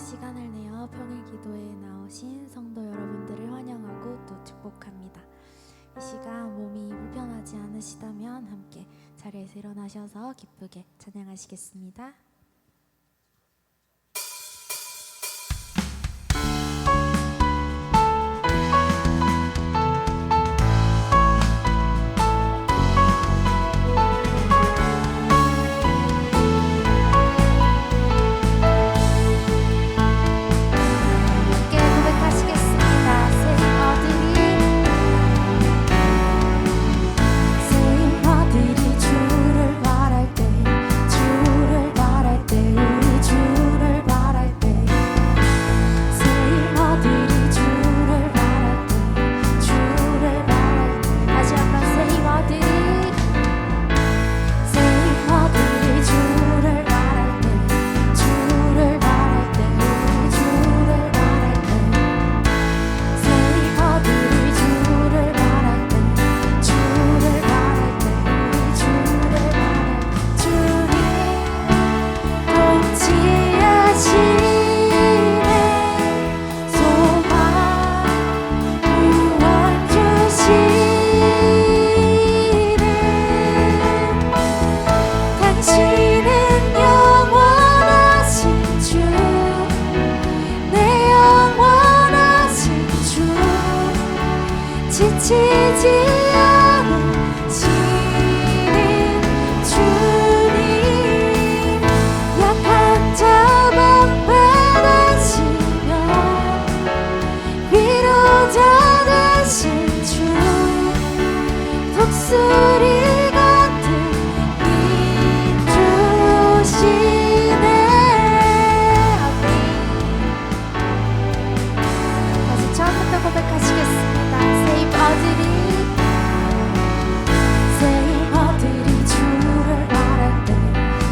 시간을 내어 평일 기도에 나오신 성도 여러분들을 환영하고 또 축복합니다. 이 시간 몸이 불편하지 않으시다면 함께 자리에서 일어나셔서 기쁘게 찬양하시겠습니다. 지치지 않으시는 주님, 약한 자 방패되시며 위로자 되신 주, 독수리 같은 힘 주시네. 다시 처음부터 고백하시겠습니다. 세이머들이 주를 바랄 때,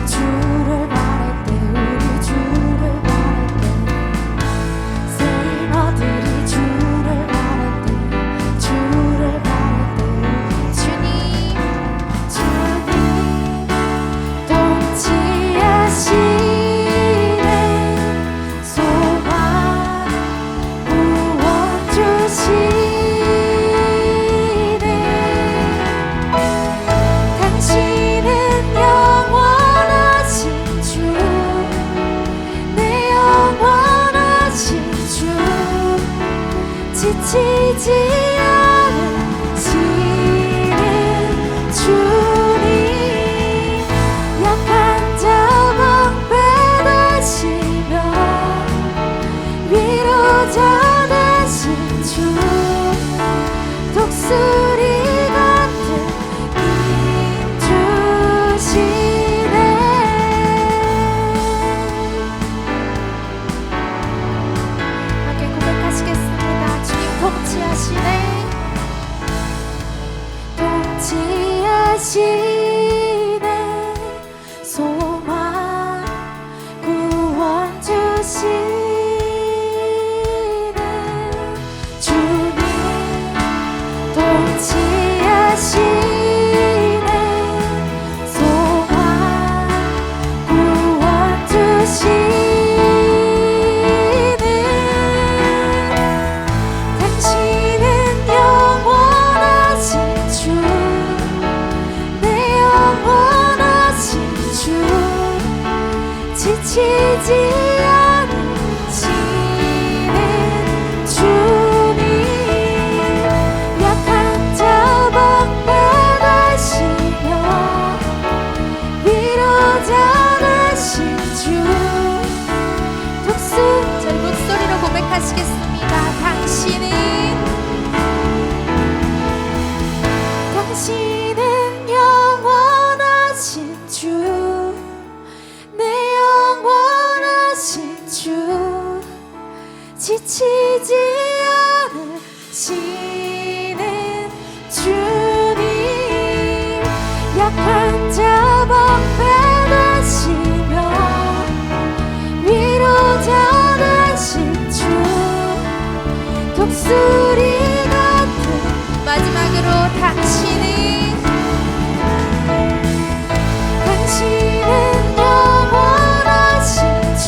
주를 바랄 때, 우리 주를 바랄 때, 세이머들이 주를 바랄 때, 주를 바랄 때, 주님 통치하시네. 소망 구원 주시네. 지치지 않으시는 주님, 약한 자 방패되시며 위로자 되신 주, 독수리 같은 힘 주시네. 함께 고백하시겠습니다. 통치하시네. 소망 구원 주시네. 주님 통치하시네. 소망 구원 주시네. 지치지 않으시는 주님, 약한 자 방패되시며 위로자 되신 주, 저희 목소리로 고백하시겠습니다. 당신은 영원하신 주, 지치지 않으시는 주님, 약한 자 방패되시며 위로자 되신 주, 독수리 같은 마지막으로 당신은 영원하신 주,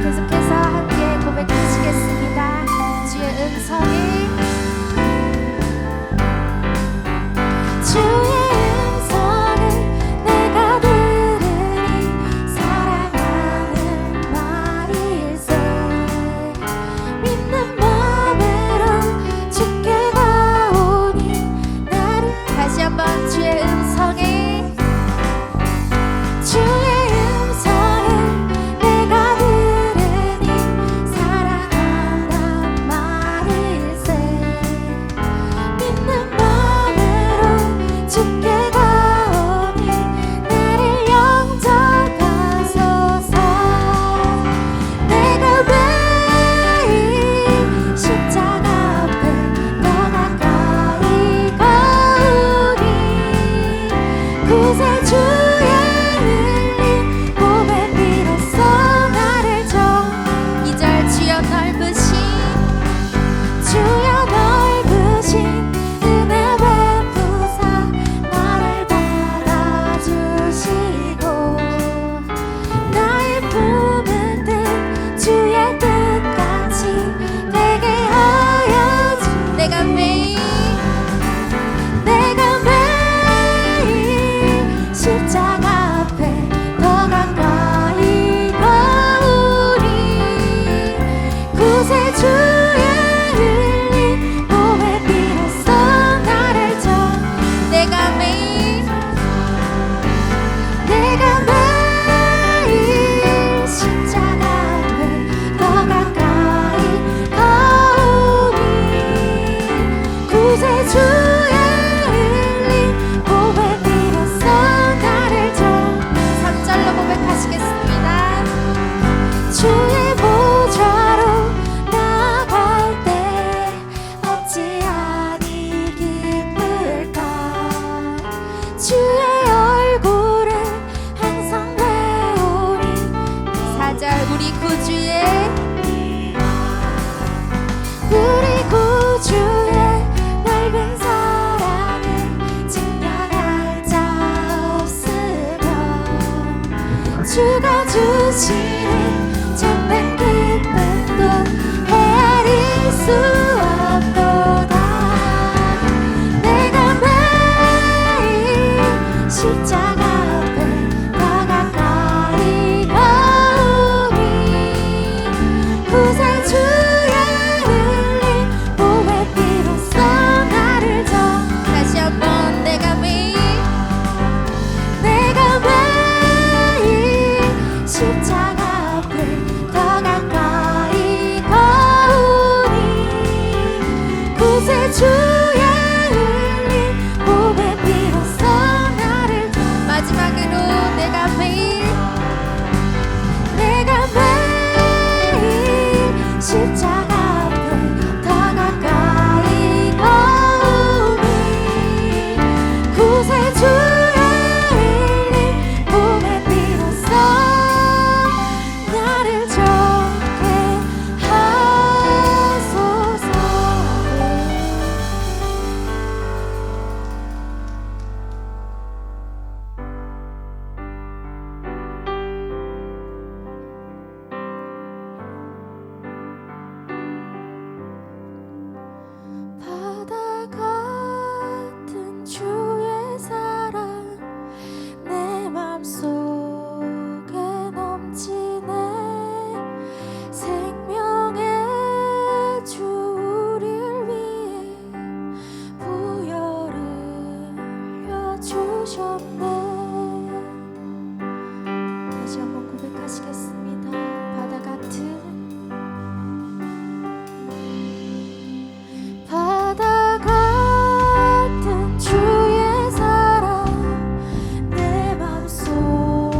계속해서 함께 고백하시겠습니다. 주의 음성을 주의 음성을 내가 들으니 사랑하는 말일세 믿는 마음으로 주께 가오니 나를 다시 한번 주의 음성을 주의 음성을 내가 들으니 사랑한단 말일세 믿는 마음으로 주께 가오니 나를 영접하소서 내가 왜 이 십자가 앞에 더 가까이 가오니 구세주의 흘린 몸에 비로소 나를 줘 2절 주여 넓으신 은혜 베푸사 나를 받아주시고 나의 품은 뜻 주의 뜻같이 되게 하여 주 내가 매일 십자가 앞에 더 가까이 가오니 구세주의 흘린 몸에 비로소 나를 줘 내가 매일 십자가 앞에 더 가까이 가오니 구세주의 흘린 몸에 비로소 나를 줘 3절로 고백하시겠습니다. 주의 보좌로 나아갈 때 어찌하니 기쁠까 주의 얼굴을 항상 배우니 4절 우리 구주의 넓은 사랑을 증명할 자 없으며 주가 주시는 참된 기쁨도 헤아릴 수 없도다 내가 매일 십자가 앞에 더 가까이 가오니 구세주의 흘린 몸에 비로소 나를 줘 다시 한번 내가 매일 십자가 앞에 더 가까이 가오니 구세주의 흘린 몸에 비로소 나를 줘 마지막으로 내가 매일 십자가 앞에 더 가까이 가오니 구세주의 흘린 몸에 비로소 나를 좋게 하소서 바다 같은 주의 사랑 내 맘속에 넘치네 생명의 주 우릴 위해 부여를 흘려주셨네 다시 한번 고백하시겠습니다. 바다 같은 주의 사랑 내 맘속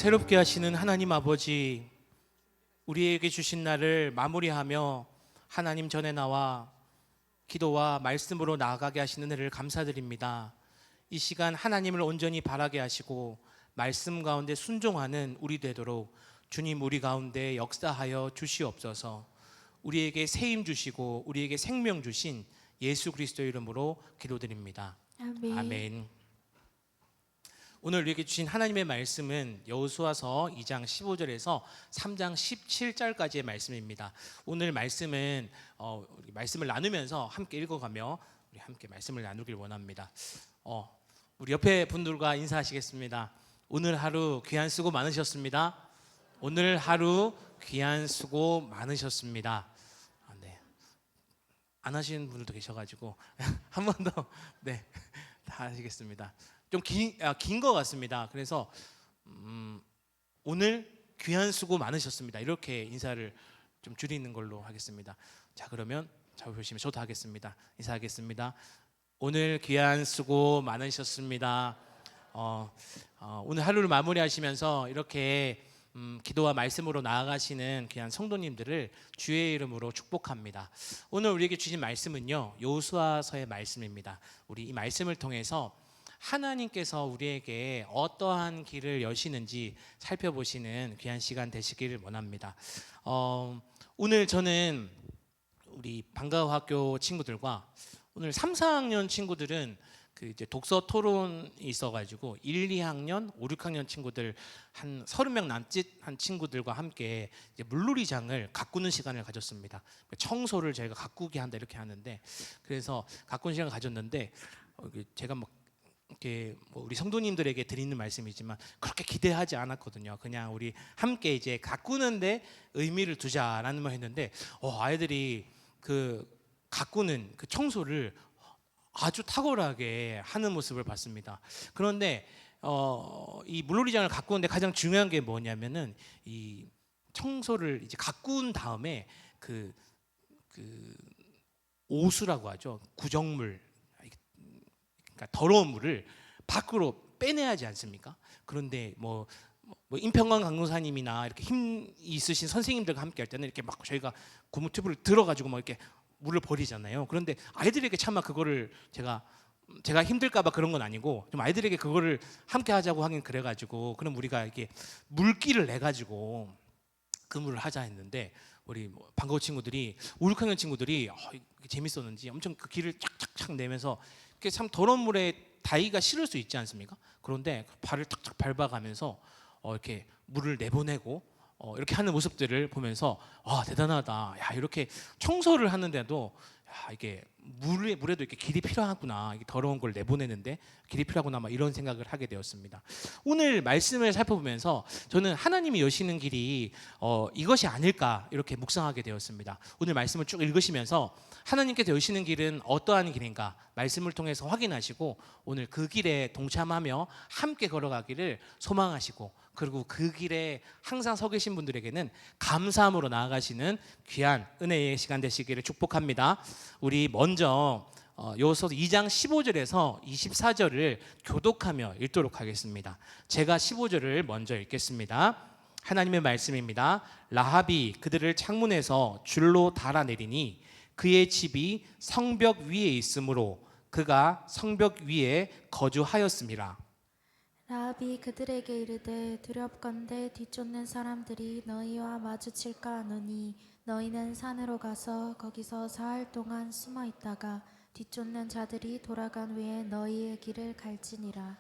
새롭게 하시는 하나님 아버지, 우리에게 주신 날을 마무리하며 하나님 전에 나와 기도와 말씀으로 나아가게 하시는 은혜를 감사드립니다. 이 시간 하나님을 온전히 바라게 하시고 말씀 가운데 순종하는 우리 되도록 주님 우리 가운데 역사하여 주시옵소서. 우리에게 세임 주시고 우리에게 생명 주신 예수 그리스도의 이름으로 기도드립니다. 아멘. 아멘. 오늘 우리에게 주신 하나님의 말씀은 여호수아서 2장 15절에서 3장 17절까지의 말씀입니다. 오늘 말씀은 우리 말씀을 나누면서 함께 읽어가며 우리 함께 말씀을 나누길 원합니다. 우리 옆에 분들과 인사하시겠습니다. 오늘 하루 귀한 수고 많으셨습니다. 오늘 하루 귀한 수고 많으셨습니다. 네. 안 하시는 분들도 계셔가지고 한 번 더 네, 다 하시겠습니다. 좀 긴 것 같습니다. 그래서 오늘 귀한 수고 많으셨습니다. 이렇게 인사를 좀 줄이는 걸로 하겠습니다. 자, 그러면 잘 보시면 저도 하겠습니다. 인사하겠습니다. 오늘 귀한 수고 많으셨습니다. 오늘 하루를 마무리하시면서 이렇게 기도와 말씀으로 나아가시는 귀한 성도님들을 주의 이름으로 축복합니다. 오늘 우리에게 주신 말씀은요, 여호수아서의 말씀입니다. 우리 이 말씀을 통해서 하나님께서 우리에게 어떠한 길을 여시는지 살펴보시는 귀한 시간 되시기를 원합니다. 오늘 저는 우리 방과후 학교 친구들과 오늘 3, 4학년 친구들은 그 이제 독서 토론이 있어가지고 1, 2학년, 5, 6학년 친구들 한 30명 남짓 한 친구들과 함께 이제 물놀이장을 가꾸는 시간을 가졌습니다. 청소를 저희가 가꾸게 한다 이렇게 하는데, 그래서 가꾸는 시간을 가졌는데 제가 뭐 이렇게 뭐 우리 성도님들에게 드리는 말씀이지만 그렇게 기대하지 않았거든요. 그냥 우리 함께 이제 가꾸는데 의미를 두자라는 말 했는데 아이들이 그 가꾸는 그 청소를 아주 탁월하게 하는 모습을 봤습니다. 그런데 이 물놀이장을 가꾸는데 가장 중요한 게 뭐냐면은 이 청소를 이제 가꾼 다음에 그 오수라고 하죠. 구정물, 그러니까 더러운 물을 밖으로 빼내야 하지 않습니까? 그런데 뭐 임평관 강도사님이나 이렇게 힘 있으신 선생님들과 함께 할 때는 이렇게 막 저희가 고무튜브를 들어가지고 뭐 이렇게 물을 버리잖아요. 그런데 아이들에게 차마 그거를 제가 힘들까봐 그런 건 아니고 좀 아이들에게 그거를 함께 하자고 하긴 그래가지고 그럼 우리가 이렇게 물기를 내 가지고 그 물을 하자 했는데 우리 방과후 친구들이 5, 6학년 친구들이 재밌었는지 엄청 그 기를 착착착 내면서 참 더러운 물에 닿기가 싫을 수 있지 않습니까? 그런데 발을 탁탁 밟아가면서 이렇게 물을 내보내고 이렇게 하는 모습들을 보면서 대단하다. 야, 이렇게 청소를 하는데도 이게 물에도 이렇게 길이 필요하구나. 이게 더러운 걸 내보내는데 길이 필요하구나. 막 이런 생각을 하게 되었습니다. 오늘 말씀을 살펴보면서 저는 하나님이 여시는 길이 이것이 아닐까 이렇게 묵상하게 되었습니다. 오늘 말씀을 쭉 읽으시면서 하나님께서 여시는 길은 어떠한 길인가 말씀을 통해서 확인하시고 오늘 그 길에 동참하며 함께 걸어가기를 소망하시고, 그리고 그 길에 항상 서 계신 분들에게는 감사함으로 나아가시는 귀한 은혜의 시간 되시기를 축복합니다. 우리 먼저 여호수아서 2장 15절에서 24절을 교독하며 읽도록 하겠습니다. 제가 15절을 먼저 읽겠습니다. 하나님의 말씀입니다. 라합이 그들을 창문에서 줄로 달아내리니 그의 집이 성벽 위에 있으므로 그가 성벽 위에 거주하였음이라. 라합이 그들에게 이르되 두렵건대 뒤쫓는 사람들이 너희와 마주칠까 하노니 너희는 산으로 가서 거기서 사흘 동안 숨어 있다가 뒤쫓는 자들이 돌아간 후에 너희의 길을 갈지니라.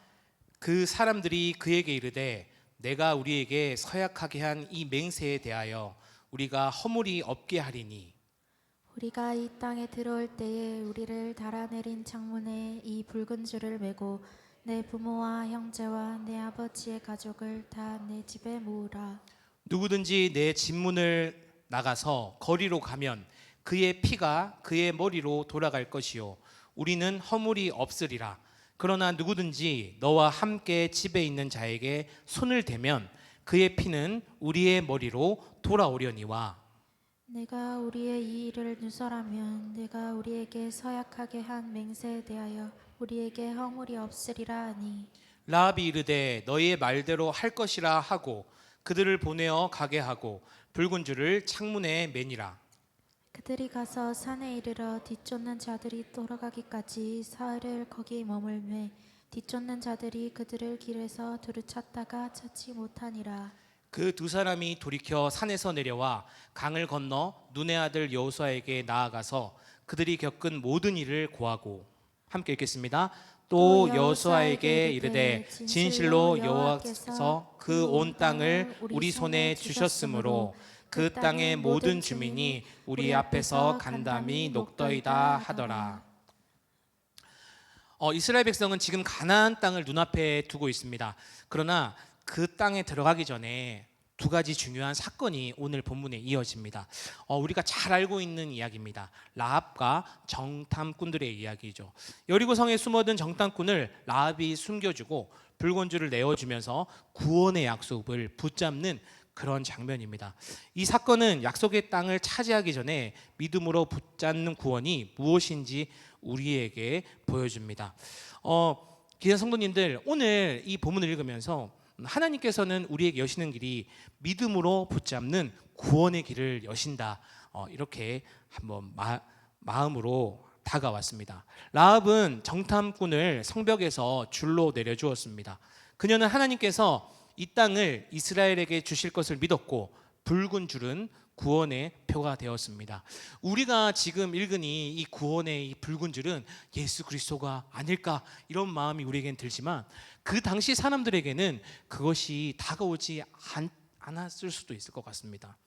그 사람들이 그에게 이르되 내가 우리에게 서약하게 한 이 맹세에 대하여 우리가 허물이 없게 하리니 우리가 이 땅에 들어올 때에 우리를 달아내린 창문에 이 붉은 줄을 매고 내 부모와 형제와 내 아버지의 가족을 다 내 집에 모으라. 누구든지 내 집문을 나가서 거리로 가면 그의 피가 그의 머리로 돌아갈 것이요 우리는 허물이 없으리라. 그러나 누구든지 너와 함께 집에 있는 자에게 손을 대면 그의 피는 우리의 머리로 돌아오려니와. 내가 우리의 이 일을 누설하면 내가 우리에게 서약하게 한 맹세에 대하여 우리에게 허물이 없으리라 하니 라합이 이르되 너희의 말대로 할 것이라 하고 그들을 보내어 가게 하고 붉은 줄을 창문에 매니라. 그들이 가서 산에 이르러 뒤쫓는 자들이 돌아가기까지 사흘을 거기 머물매 뒤쫓는 자들이 그들을 길에서 두루 찾다가 찾지 못하니라. 그 두 사람이 돌이켜 산에서 내려와 강을 건너 눈의 아들 여호수아에게 나아가서 그들이 겪은 모든 일을 고하고 함께 읽겠습니다. 또 여호수아에게 이르되 진실로 여호와께서 그 온 땅을 우리 손에 주셨으므로 그 땅의 모든 주민이 우리 앞에서 간담이 녹더이다 하더라. 이스라엘 백성은 지금 가나안 땅을 눈앞에 두고 있습니다. 그러나 그 땅에 들어가기 전에 두 가지 중요한 사건이 오늘 본문에 이어집니다. 우리가 잘 알고 있는 이야기입니다. 라합과 정탐꾼들의 이야기죠. 여리고성에 숨어든 정탐꾼을 라합이 숨겨주고 붉은 줄을 내어주면서 구원의 약속을 붙잡는 그런 장면입니다. 이 사건은 약속의 땅을 차지하기 전에 믿음으로 붙잡는 구원이 무엇인지 우리에게 보여줍니다. 귀한 성도님들, 오늘 이 본문을 읽으면서 하나님께서는 우리에게 여시는 길이 믿음으로 붙잡는 구원의 길을 여신다. 이렇게 한번 마음으로 다가왔습니다. 라합은 정탐꾼을 성벽에서 줄로 내려주었습니다. 그녀는 하나님께서 이 땅을 이스라엘에게 주실 것을 믿었고 붉은 줄은 구원의 표가 되었습니다. 우리가 지금 읽은 이 구원의 이 붉은 줄은 예수 그리스도가 아닐까 이런 마음이 우리에겐 들지만 그 당시 사람들에게는 그것이 다가오지 않았을 수도 있을 것 같습니다.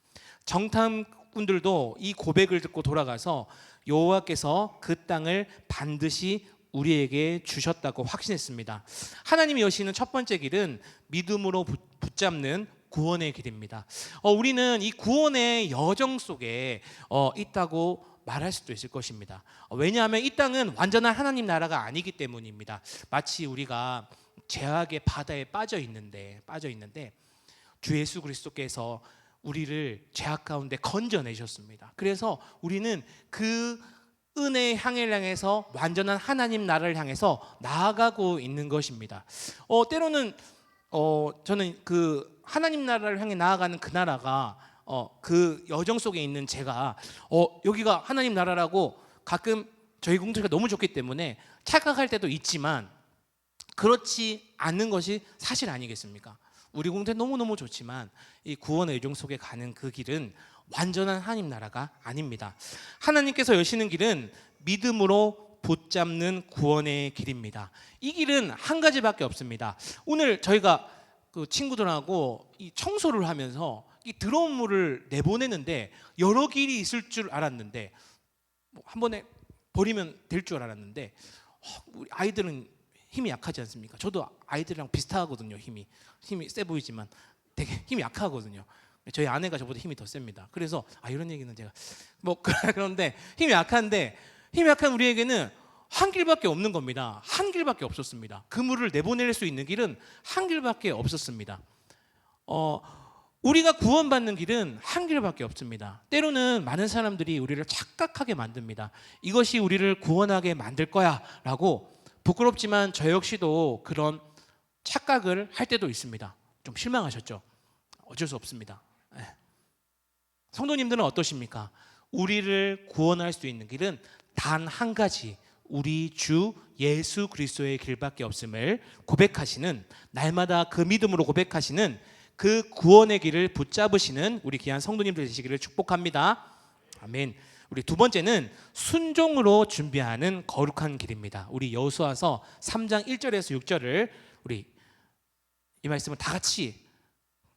정탐꾼들도 이 고백을 듣고 돌아가서 여호와께서 그 땅을 반드시 우리에게 주셨다고 확신했습니다. 하나님이 여시는 첫 번째 길은 믿음으로 붙잡는 구원의 길입니다. 우리는 이 구원의 여정 속에 있다고 말할 수도 있을 것입니다. 왜냐하면 이 땅은 완전한 하나님 나라가 아니기 때문입니다. 마치 우리가 죄악의 바다에 빠져 있는데 주 예수 그리스도께서 우리를 죄악 가운데 건져내셨습니다. 그래서 우리는 그 은혜의 향을 향해서 완전한 하나님 나라를 향해서 나아가고 있는 것입니다. 때로는 저는 그 하나님 나라를 향해 나아가는 그 나라가 그 여정 속에 있는 제가 여기가 하나님 나라라고 가끔 저희 공동체가 너무 좋기 때문에 착각할 때도 있지만 그렇지 않는 것이 사실 아니겠습니까? 우리 공동체 너무너무 좋지만 이 구원의 여정 속에 가는 그 길은 완전한 하나님 나라가 아닙니다. 하나님께서 여시는 길은 믿음으로 붙잡는 구원의 길입니다. 이 길은 한 가지밖에 없습니다. 오늘 저희가 그 친구들하고 이 청소를 하면서 이 더러운 물을 내보내는데 여러 길이 있을 줄 알았는데 한 번에 버리면 될 줄 알았는데 우리 아이들은 힘이 약하지 않습니까? 저도 아이들이랑 비슷하거든요. 힘이 세 보이지만 되게 힘이 약하거든요. 저희 아내가 저보다 힘이 더 셉니다. 그래서 이런 얘기는 제가 그런데 힘이 약한 우리에게는 한 길밖에 없는 겁니다. 한 길밖에 없었습니다. 그 물을 내보낼 수 있는 길은 한 길밖에 없었습니다. 우리가 구원받는 길은 한 길밖에 없습니다. 때로는 많은 사람들이 우리를 착각하게 만듭니다. 이것이 우리를 구원하게 만들 거야 라고 부끄럽지만 저 역시도 그런 착각을 할 때도 있습니다. 좀 실망하셨죠? 어쩔 수 없습니다. 성도님들은 어떠십니까? 우리를 구원할 수 있는 길은 단 한 가지, 우리 주 예수 그리스도의 길밖에 없음을 고백하시는, 날마다 그 믿음으로 고백하시는 그 구원의 길을 붙잡으시는 우리 귀한 성도님들 되시기를 축복합니다. 아멘. 우리 두 번째는 순종으로 준비하는 거룩한 길입니다. 우리 여호수아서 3장 1절에서 6절을 우리 이 말씀을 다 같이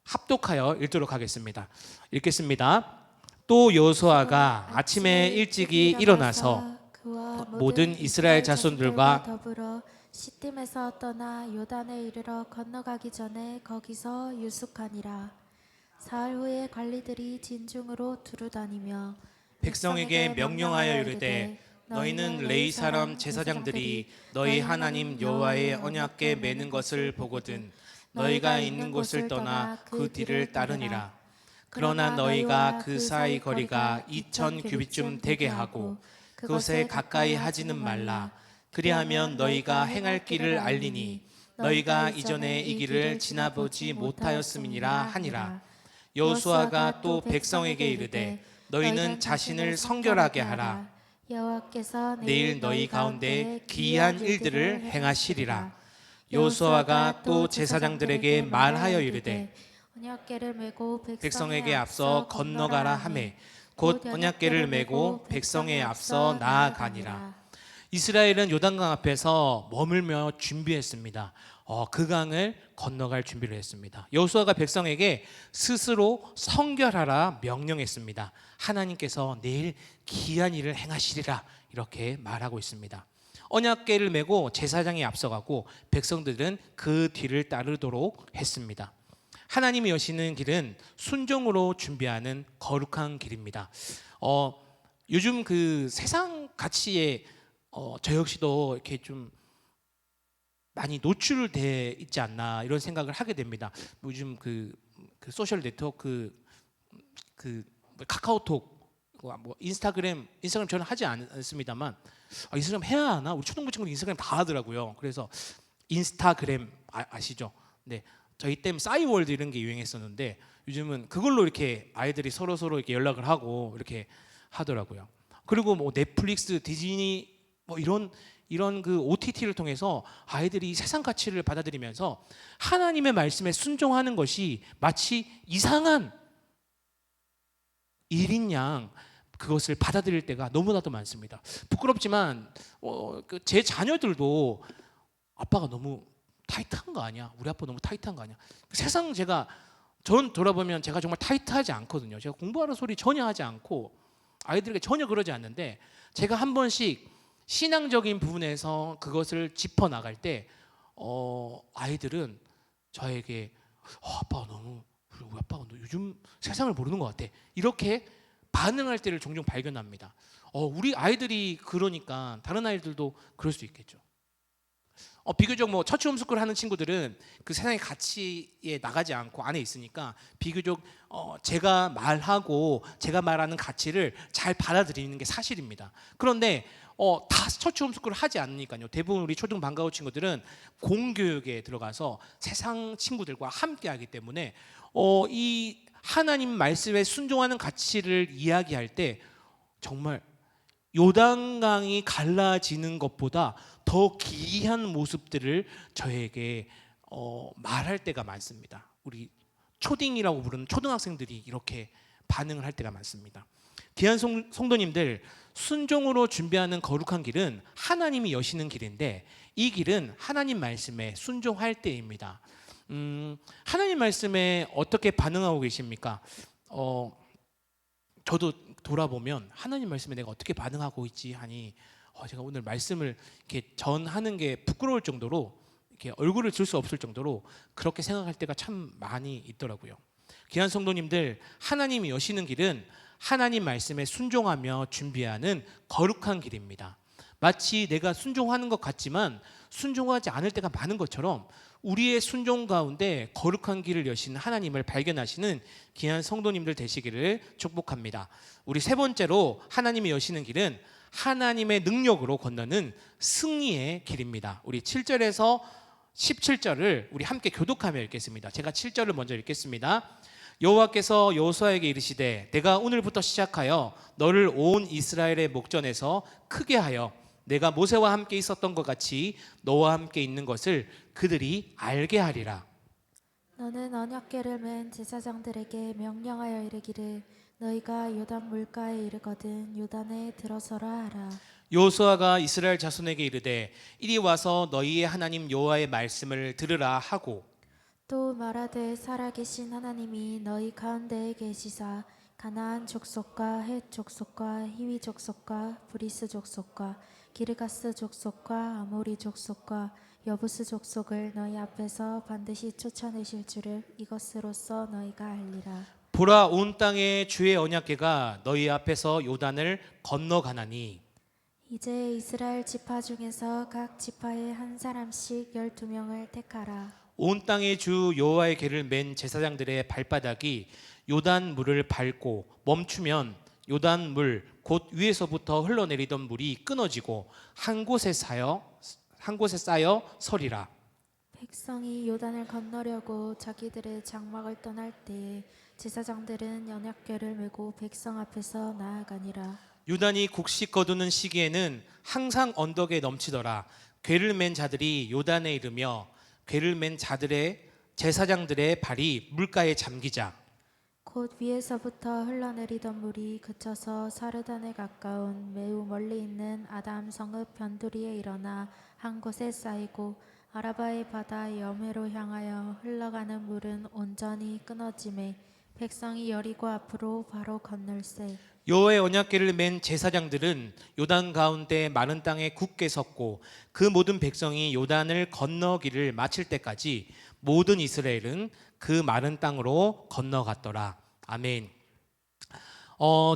합독하여 읽도록 하겠습니다. 읽겠습니다. 또 여호수아가 아침에 일찍이 일어나서 모든 이스라엘 자손들과 더불어 시딤에서 떠나 요단에 이르러 건너가기 전에 거기서 유숙하니라. 사흘 후에 관리들이 진중으로 두루다니며 백성에게 명령하여 이르되 너희는 레위 사람 제사장들이 너희 하나님 여호와의 언약궤 매는 것을 보거든 너희가 있는 곳을 떠나 그 뒤를 따르니라. 그러나 너희가 그 사이 거리가 2000 규빗쯤 되게 하고 그곳에 가까이 하지는 말라. 그리하면 너희가 행할 길을 알리니 너희가 이전에 이 길을 지나보지 못하였음이니라 하니라. 여호수아가 또 백성에게 이르되 너희는 자신을 성결하게 하라. 여호와께서 내일 너희 가운데 기이한 일들을 행하시리라. 여호수아가 또 제사장들에게 말하여 이르되 언약궤를 메고 백성에게 앞서 건너가라 하매 곧 언약궤를 메고 백성에 앞서 나아가니라. 이스라엘은 요단강 앞에서 머물며 준비했습니다. 그 강을 건너갈 준비를 했습니다. 여호수아가 백성에게 스스로 성결하라 명령했습니다. 하나님께서 내일 기이한 일을 행하시리라 이렇게 말하고 있습니다. 언약궤를 메고 제사장이 앞서가고 백성들은 그 뒤를 따르도록 했습니다. 하나님이 여시는 길은 순종으로 준비하는 거룩한 길입니다. 요즘 그 세상 가치에 저 역시도 이렇게 좀 많이 노출돼 있지 않나 이런 생각을 하게 됩니다. 요즘 그 소셜 네트워크 그 카카오톡 뭐 인스타그램 저는 하지 않습니다만 인스타그램 해야 하나? 우리 초등부 친구들 인스타그램 다 하더라고요. 그래서 인스타그램 아시죠? 네, 저희 때는 싸이월드 이런 게 유행했었는데 요즘은 그걸로 이렇게 아이들이 서로 이렇게 연락을 하고 이렇게 하더라고요. 그리고 뭐 넷플릭스, 디즈니 뭐 이런 그 OTT를 통해서 아이들이 세상 가치를 받아들이면서 하나님의 말씀에 순종하는 것이 마치 이상한 일인 양 그것을 받아들일 때가 너무나도 많습니다. 부끄럽지만 제 자녀들도 아빠가 너무 타이트한 거 아니야? 우리 아빠 너무 타이트한 거 아니야? 세상 전 돌아보면 제가 정말 타이트하지 않거든요. 제가 공부하는 소리 전혀 하지 않고 아이들에게 전혀 그러지 않는데 제가 한 번씩 신앙적인 부분에서 그것을 짚어 나갈 때 아이들은 저에게 아빠가 너무 우리 아빠가 요즘 세상을 모르는 것 같아 이렇게 반응할 때를 종종 발견합니다. 우리 아이들이 그러니까 다른 아이들도 그럴 수 있겠죠. 비교적 뭐 처치 홈스쿨 하는 친구들은 그 세상의 가치에 나가지 않고 안에 있으니까 비교적 제가 말하고 제가 말하는 가치를 잘 받아들이는 게 사실입니다. 그런데 다 처치 홈스쿨을 하지 않으니까요. 대부분 우리 초등 방과후 친구들은 공교육에 들어가서 세상 친구들과 함께 하기 때문에 이 하나님 말씀에 순종하는 가치를 이야기할 때 정말 요단강이 갈라지는 것보다 더 기이한 모습들을 저에게 말할 때가 많습니다. 우리 초딩이라고 부르는 초등학생들이 이렇게 반응을 할 때가 많습니다. 귀한 성도님들, 순종으로 준비하는 거룩한 길은 하나님이 여시는 길인데 이 길은 하나님 말씀에 순종할 때입니다. 하나님 말씀에 어떻게 반응하고 계십니까? 저도 돌아보면 하나님 말씀에 내가 어떻게 반응하고 있지 하니 제가 오늘 말씀을 이렇게 전하는 게 부끄러울 정도로 이렇게 얼굴을 들 수 없을 정도로 그렇게 생각할 때가 참 많이 있더라고요. 귀한 성도님들, 하나님이 여시는 길은 하나님 말씀에 순종하며 준비하는 거룩한 길입니다. 마치 내가 순종하는 것 같지만 순종하지 않을 때가 많은 것처럼 우리의 순종 가운데 거룩한 길을 여시는 하나님을 발견하시는 귀한 성도님들 되시기를 축복합니다. 우리 세 번째로 하나님이 여시는 길은 하나님의 능력으로 건너는 승리의 길입니다. 우리 7절에서 17절을 우리 함께 교독하며 읽겠습니다. 제가 7절을 먼저 읽겠습니다. 여호와께서 여호수아에게 이르시되 내가 오늘부터 시작하여 너를 온 이스라엘의 목전에서 크게 하여 내가 모세와 함께 있었던 것 같이 너와 함께 있는 것을 그들이 알게 하리라. 너는 언약궤를 맨 제사장들에게 명령하여 이르기를 너희가 요단 물가에 이르거든 요단에 들어서라 하라. 여호수아가 이스라엘 자손에게 이르되 이리 와서 너희의 하나님 여호와의 말씀을 들으라 하고 또 말하되 살아계신 하나님이 너희 가운데에 계시사 가나안 족속과 헷 족속과 히위 족속과 브리스 족속과 기르가스 족속과 아모리 족속과 여부스 족속을 너희 앞에서 반드시 쫓아내실 줄을 이것으로써 너희가 알리라. 보라, 온 땅에 주의 언약궤가 너희 앞에서 요단을 건너가나니 이제 이스라엘 지파 중에서 각 지파에 한 사람씩 12명을 택하라. 온 땅의 주 여호와의 궤를 맨 제사장들의 발바닥이 요단 물을 밟고 멈추면 요단 물 곧 위에서부터 흘러내리던 물이 끊어지고 한 곳에 쌓여 서리라. 백성이 요단을 건너려고 자기들의 장막을 떠날 때에 제사장들은 언약궤를 메고 백성 앞에서 나아가니라. 요단이 곡식 거두는 시기에는 항상 언덕에 넘치더라. 궤를 맨 자들이 요단에 이르며 궤를 맨 자들의 제사장들의 발이 물가에 잠기자 곧 위에서부터 흘러내리던 물이 그쳐서 사르단에 가까운 매우 멀리 있는 아담 성읍 변두리에 일어나 한 곳에 쌓이고 아라바의 바다 여매로 향하여 흘러가는 물은 온전히 끊어짐에 백성이 여리고 앞으로 바로 건널세. 여호와의 언약궤를 맨 제사장들은 요단 가운데 마른 땅에 굳게 섰고 그 모든 백성이 요단을 건너기를 마칠 때까지 모든 이스라엘은 그 마른 땅으로 건너갔더라. 아멘.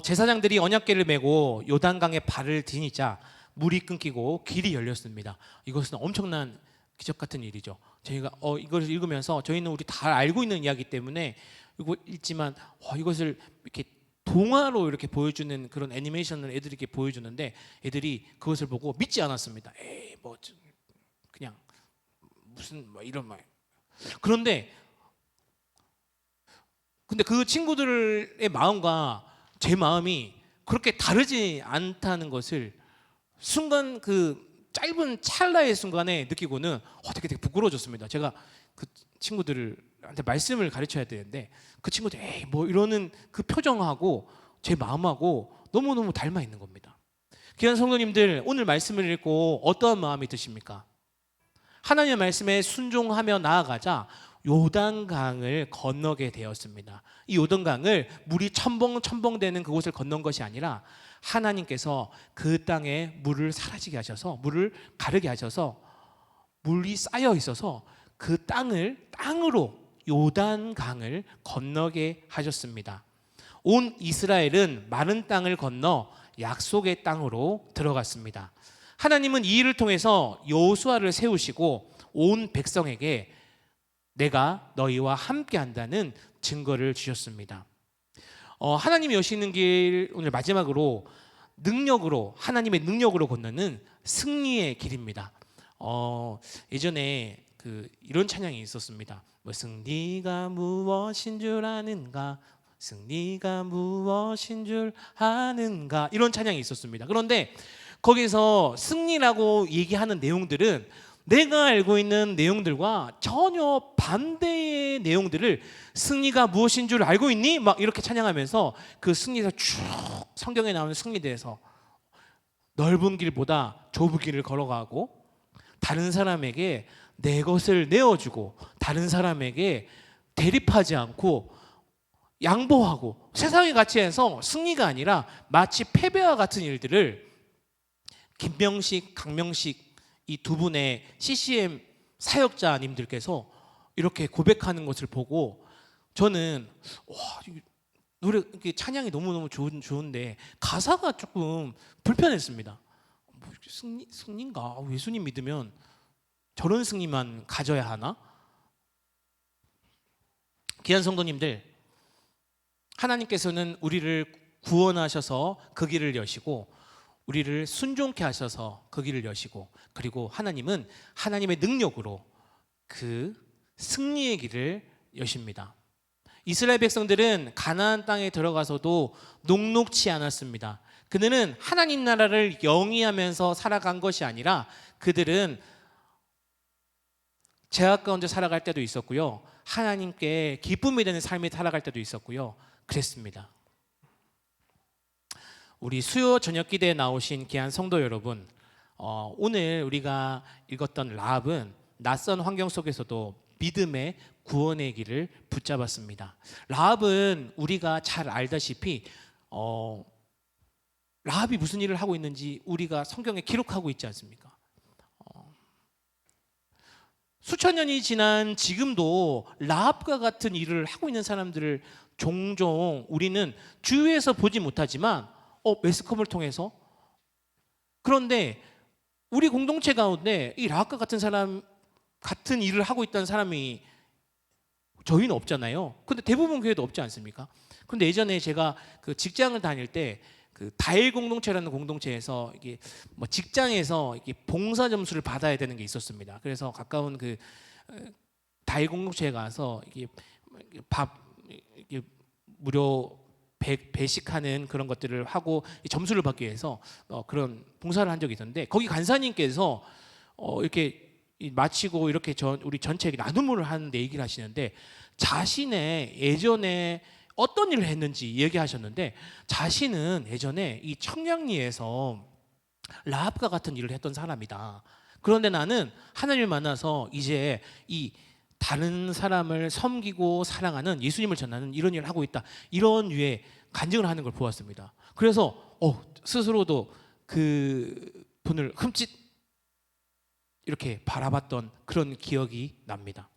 제사장들이 언약궤를 메고 요단강에 발을 디니자 물이 끊기고 길이 열렸습니다. 이것은 엄청난 기적 같은 일이죠. 저희가 이걸 읽으면서 저희는 우리 다 알고 있는 이야기 때문에 이거 읽지만 이것을 이렇게 동화로 이렇게 보여주는 그런 애니메이션을 애들에게 보여주는데 애들이 그것을 보고 믿지 않았습니다. 에이 뭐 그냥 무슨 뭐 이런 말. 그런데 근데 그 친구들의 마음과 제 마음이 그렇게 다르지 않다는 것을 순간 그 짧은 찰나의 순간에 느끼고는 되게 부끄러워졌습니다. 제가 그 친구들한테 말씀을 가르쳐야 되는데 그 친구들 에이 뭐 이러는 그 표정하고 제 마음하고 너무너무 닮아 있는 겁니다. 귀한 성도님들, 오늘 말씀을 읽고 어떠한 마음이 드십니까? 하나님의 말씀에 순종하며 나아가자 요단강을 건너게 되었습니다. 이 요단강을 물이 첨벙첨벙 되는 그곳을 건넌 것이 아니라 하나님께서 그 땅에 물을 사라지게 하셔서 물을 가르게 하셔서 물이 쌓여 있어서 그 땅으로 요단강을 건너게 하셨습니다. 온 이스라엘은 마른 땅을 건너 약속의 땅으로 들어갔습니다. 하나님은 이 일을 통해서 여호수아를 세우시고 온 백성에게 내가 너희와 함께 한다는 증거를 주셨습니다. 하나님이 여시는 길 오늘 마지막으로 하나님의 능력으로 건너는 승리의 길입니다. 예전에 이런 찬양이 있었습니다. 뭐 승리가 무엇인 줄 아는가, 승리가 무엇인 줄 아는가, 이런 찬양이 있었습니다. 그런데 거기서 승리라고 얘기하는 내용들은 내가 알고 있는 내용들과 전혀 반대의 내용들을 승리가 무엇인 줄 알고 있니? 막 이렇게 찬양하면서 그 승리에서 쭉 성경에 나오는 승리에 대해서 넓은 길보다 좁은 길을 걸어가고 다른 사람에게 내 것을 내어주고 다른 사람에게 대립하지 않고 양보하고 세상의 가치에서 승리가 아니라 마치 패배와 같은 일들을 김명식, 강명식 이 두 분의 CCM 사역자님들께서 이렇게 고백하는 것을 보고 저는 노래 이렇게 찬양이 너무너무 좋은데 가사가 조금 불편했습니다. 뭐 이렇게 승리인가? 예수님 믿으면 저런 승리만 가져야 하나? 귀한 성도님들, 하나님께서는 우리를 구원하셔서 그 길을 여시고 우리를 순종케 하셔서 그 길을 여시고 그리고 하나님은 하나님의 능력으로 그 승리의 길을 여십니다. 이스라엘 백성들은 가나안 땅에 들어가서도 녹록치 않았습니다. 그들은 하나님 나라를 영위하면서 살아간 것이 아니라 그들은 죄악 가운데 살아갈 때도 있었고요, 하나님께 기쁨이 되는 삶이 살아갈 때도 있었고요, 그랬습니다. 우리 수요 저녁 기대에 나오신 귀한 성도 여러분, 오늘 우리가 읽었던 라합은 낯선 환경 속에서도 믿음의 구원의 길을 붙잡았습니다. 라합은 우리가 잘 알다시피 라합이 무슨 일을 하고 있는지 우리가 성경에 기록하고 있지 않습니까? 수천 년이 지난 지금도 라합과 같은 일을 하고 있는 사람들을 종종 우리는 주위에서 보지 못하지만 매스컴을 통해서, 그런데 우리 공동체 가운데 이 라합과 같은 사람 같은 일을 하고 있다는 사람이 저희는 없잖아요. 근데 대부분 교회도 없지 않습니까? 근데 예전에 제가 그 직장을 다닐 때 그 다일 공동체라는 공동체에서 이게 뭐 직장에서 이게 봉사 점수를 받아야 되는 게 있었습니다. 그래서 가까운 그 다일 공동체에 가서 이게 밥 이게 무료 배식하는 그런 것들을 하고 점수를 받기 위해서 그런 봉사를 한 적이 있었는데, 거기 간사님께서 이렇게 마치고 이렇게 우리 전체에게 나눔을 하는데 얘기를 하시는데, 자신의 예전에 어떤 일을 했는지 얘기하셨는데, 자신은 예전에 이 청량리에서 라합과 같은 일을 했던 사람이다. 그런데 나는 하나님을 만나서 이제 이 다른 사람을 섬기고 사랑하는, 예수님을 전하는 이런 일을 하고 있다, 이런 류의 간증을 하는 걸 보았습니다. 그래서 스스로도 그 분을 흠칫 이렇게 바라봤던 그런 기억이 납니다.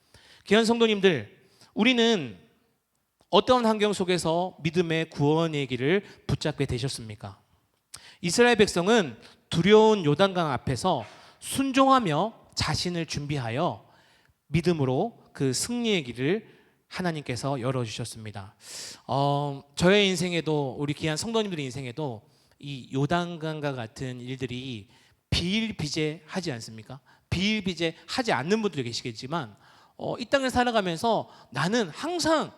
귀한 성도님들, 우리는 어떤 환경 속에서 믿음의 구원의 길을 붙잡게 되셨습니까? 이스라엘 백성은 두려운 요단강 앞에서 순종하며 자신을 준비하여 믿음으로 그 승리의 길을 하나님께서 열어주셨습니다. 저의 인생에도, 우리 귀한 성도님들의 인생에도 이 요단강과 같은 일들이 비일비재하지 않습니까? 비일비재하지 않는 분들이 계시겠지만, 이 땅을 살아가면서 나는 항상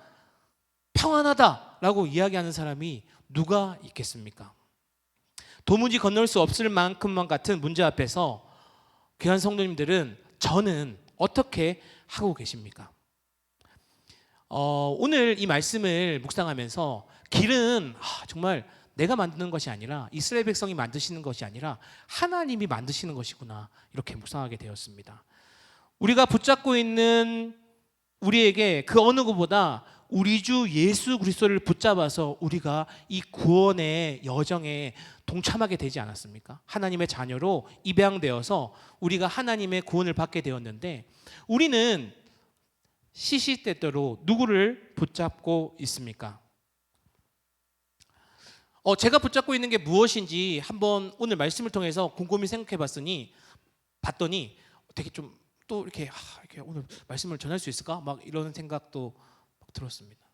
평안하다라고 이야기하는 사람이 누가 있겠습니까? 도무지 건널 수 없을 만큼만 같은 문제 앞에서 귀한 성도님들은, 저는 어떻게 하고 계십니까? 오늘 이 말씀을 묵상하면서 길은 정말 내가 만드는 것이 아니라, 이스라엘 백성이 만드시는 것이 아니라 하나님이 만드시는 것이구나, 이렇게 묵상하게 되었습니다. 우리가 붙잡고 있는 우리에게 그 어느 것보다 우리 주 예수 그리스도를 붙잡아서 우리가 이 구원의 여정에 동참하게 되지 않았습니까? 하나님의 자녀로 입양되어서 우리가 하나님의 구원을 받게 되었는데, 우리는 시시때때로 누구를 붙잡고 있습니까? 제가 붙잡고 있는 게 무엇인지 한번 오늘 말씀을 통해서 곰곰이 생각해 봤더니 되게 좀 또 이렇게 오늘 말씀을 전할 수 있을까? 막 이런 생각도 막 들었습니다.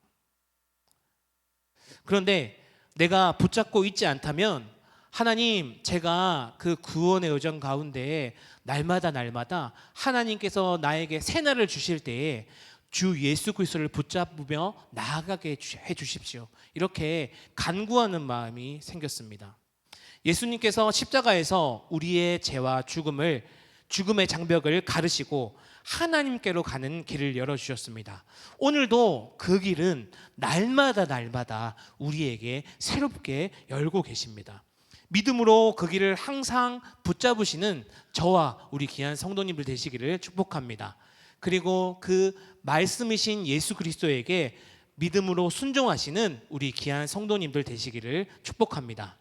그런데 내가 붙잡고 있지 않다면, 하나님, 제가 그 구원의 여정 가운데 날마다 하나님께서 나에게 새날을 주실 때에 주 예수 그리스도를 붙잡으며 나아가게 해 주십시오, 이렇게 간구하는 마음이 생겼습니다. 예수님께서 십자가에서 우리의 죄와 죽음의 장벽을 가르시고 하나님께로 가는 길을 열어주셨습니다. 오늘도 그 길은 날마다 우리에게 새롭게 열고 계십니다. 믿음으로 그 길을 항상 붙잡으시는 저와 우리 귀한 성도님들 되시기를 축복합니다. 그리고 그 말씀이신 예수 그리스도에게 믿음으로 순종하시는 우리 귀한 성도님들 되시기를 축복합니다.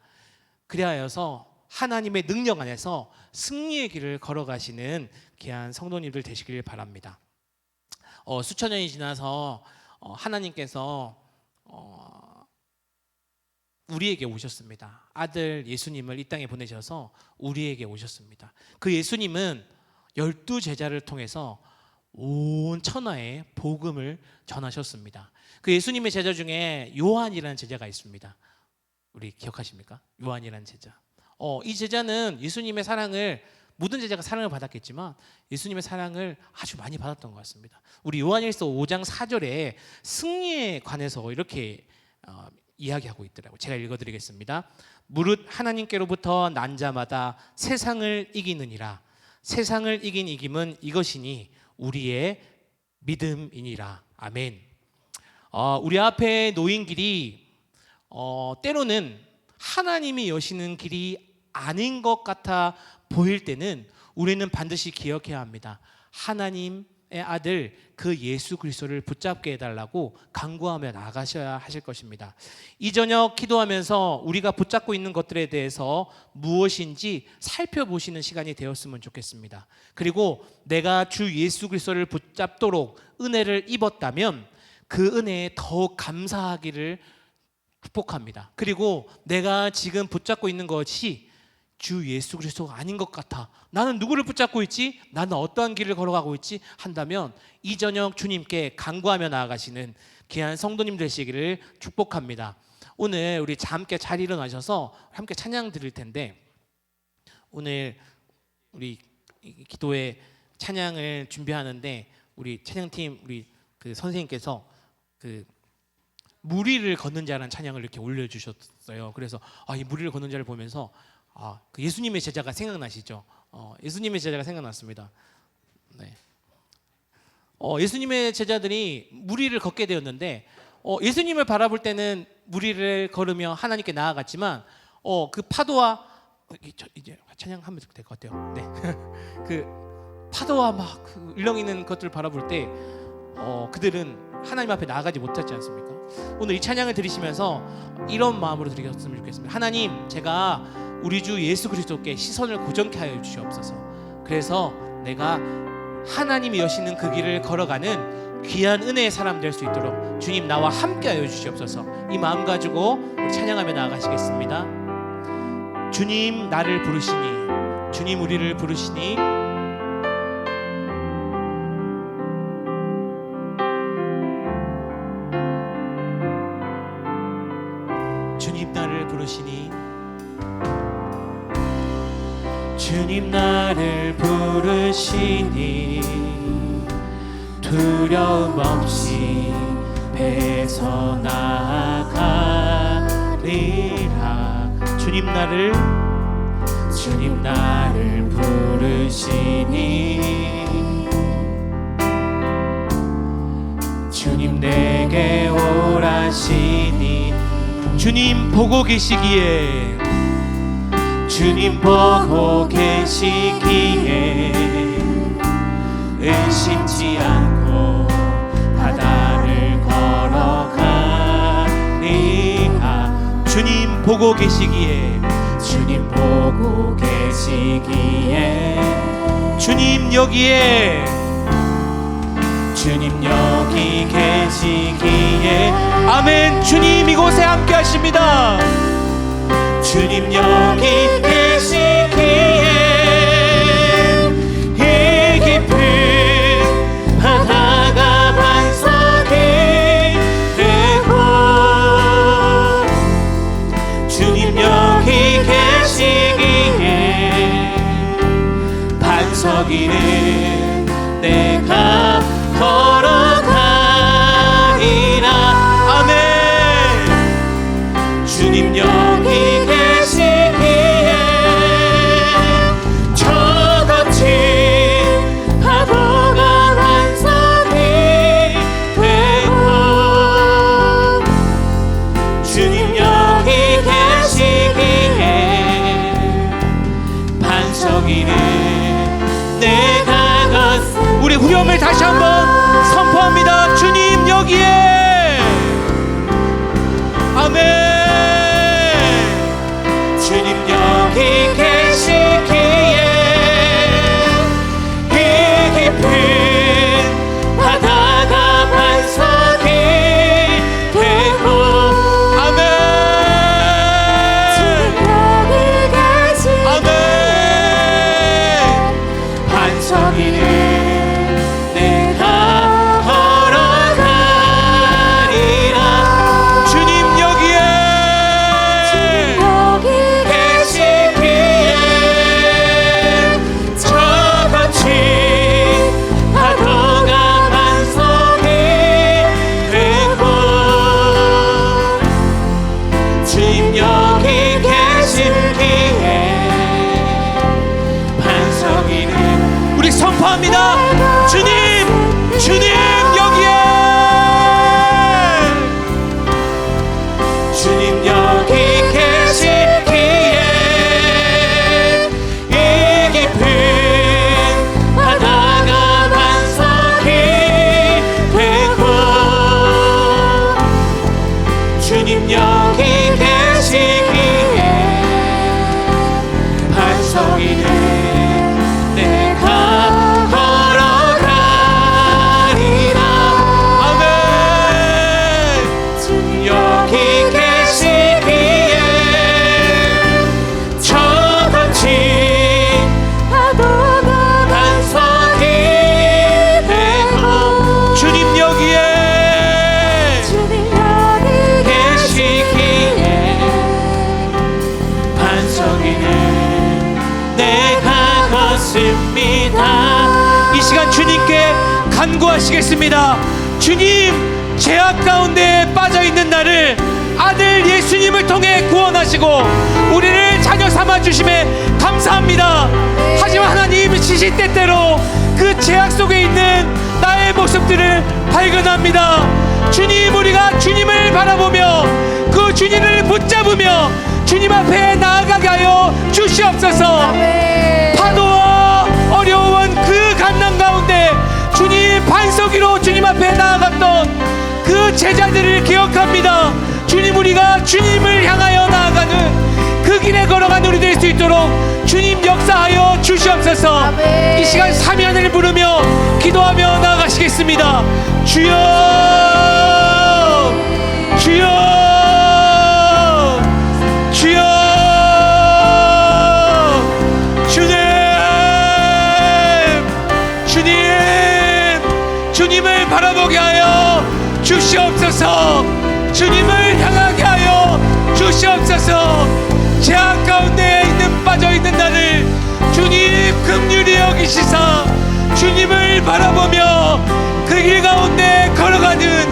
그리하여서 하나님의 능력 안에서 승리의 길을 걸어가시는 귀한 성도님들 되시기를 바랍니다. 수천 년이 지나서 하나님께서 우리에게 오셨습니다. 아들 예수님을 이 땅에 보내셔서 우리에게 오셨습니다. 그 예수님은 12제자를 통해서 온 천하에 복음을 전하셨습니다. 그 예수님의 제자 중에 요한이라는 제자가 있습니다. 우리 기억하십니까? 요한이라는 제자. 이 제자는 예수님의 사랑을, 모든 제자가 사랑을 받았겠지만 예수님의 사랑을 아주 많이 받았던 것 같습니다. 우리 요한일서 5장 4절에 승리에 관해서 이렇게 이야기하고 있더라고요. 제가 읽어드리겠습니다. 무릇 하나님께로부터 난 자마다 세상을 이기느니라. 세상을 이긴 이김은 이것이니 우리의 믿음이니라. 아멘. 우리 앞에 놓인 길이 때로는 하나님이 여시는 길이 아닌 것 같아 보일 때는 우리는 반드시 기억해야 합니다. 하나님의 아들 그 예수 그리스도를 붙잡게 해달라고 간구하며 나가셔야 하실 것입니다. 이 저녁 기도하면서 우리가 붙잡고 있는 것들에 대해서 무엇인지 살펴보시는 시간이 되었으면 좋겠습니다. 그리고 내가 주 예수 그리스도를 붙잡도록 은혜를 입었다면 그 은혜에 더욱 감사하기를 축복합니다. 그리고 내가 지금 붙잡고 있는 것이 주 예수 그리스도가 아닌 것 같아, 나는 누구를 붙잡고 있지? 나는 어떠한 길을 걸어가고 있지? 한다면 이 저녁 주님께 간구하며 나아가시는 귀한 성도님 되시기를 축복합니다. 오늘 우리 함께 잘 일어나셔서 함께 찬양 드릴 텐데, 오늘 우리 기도회 찬양을 준비하는데 우리 찬양팀 우리 그 선생님께서 그 무리를 걷는 자라는 찬양을 이렇게 올려주셨어요. 그래서 이 무리를 걷는 자를 보면서 그 예수님의 제자가 생각나시죠? 예수님의 제자가 생각났습니다. 네. 예수님의 제자들이 무리를 걷게 되었는데 예수님을 바라볼 때는 무리를 걸으며 하나님께 나아갔지만 그 파도와 이제 찬양하면 될 것 같아요. 네. 그 파도와 막 그 일렁이는 것들을 바라볼 때 그들은 하나님 앞에 나아가지 못하지 않습니까? 오늘 이 찬양을 들으시면서 이런 마음으로 드리셨으면 좋겠습니다. 하나님, 제가 우리 주 예수 그리스도께 시선을 고정케 하여 주시옵소서. 그래서 내가 하나님이 여시는 그 길을 걸어가는 귀한 은혜의 사람 될 수 있도록 주님 나와 함께 하여 주시옵소서. 이 마음 가지고 우리 찬양하며 나아가시겠습니다. 주님 나를 부르시니, 주님 우리를 부르시니, 주님 나를 부르시니, 주님 나를 부르시니 두려움 없이 배서 나아가리라. 주님 나를 부르시니 주님 내게 오라시니 주님 보고 계시기에 의심치 않고 바다를 걸어가리라. 주님 보고 계시기에 주님 여기 계시기에 아멘. 주님 이곳에 함께 하십니다. 주님 여기 계시기에 이 깊은 바다가 반석이 되고 주님 여기 계시기에 반석이는 내가 걸어가리라. 아멘. 주님 여기 계시기에 저 거친 파도가 반석이 되고 주님 여기 계시기에 반석이는 내가 걷. 우리 후렴을 다시 한번 선포합니다. 주님 여기에 아멘. 주님 여기 계시기에 이 깊은 바다가 반석이 되고 아멘. 아멘. 반석이는 내가 걸어가리라. 주님 여기에 계시기에 저 거친 파도가 반석이 되고 주님 여기 계시기에 반석이는 우리 선포합니다. 주님 여기에 주님 여기 계시기에 이 깊은 바다가 반석이 되고 주님 여기 계시기에 반석이는 내가 걸어가리라. 아멘. 주님 여기 계시기에 저 거친 파도가 반석이 되고 주님 여기에 계시기에 반석이는 내가 걷습니다. 이 시간 주님께 간구하시겠습니다. 주님, 죄악 가운데 빠져있는 나를 아들 예수님을 통해 구원하시고 우리를 자녀 삼아 주심에 감사합니다. 하지만 하나님, 시시때때로 그 죄악 속에 있는 나의 모습들을 발견합니다. 주님, 우리가 주님을 바라보며 그 주님을 붙잡으며 주님 앞에 나아가게 하여 주시옵소서. 파도와 어려운 그 감난 가운데 주님 반석 위로 주님 앞에 나아갔던 그 제자들을 기억합니다. 주님, 우리가 주님을 향하여 나아가는 그 길에 걸어가는 우리 될 수 있도록 주님 역사하여 주시옵소서. 이 시간 삼위 하나님을 부르며 기도하며 나아가시겠습니다. 주여, 주여, 주여, 주님, 주님, 주님을 바라보게 하여 주시옵소서. 주님을 향하게 하여 주시옵소서. 죄악 가운데 빠져있는 나를 주님 긍휼히 여기시사 주님을 바라보며 그 길 가운데 걸어가는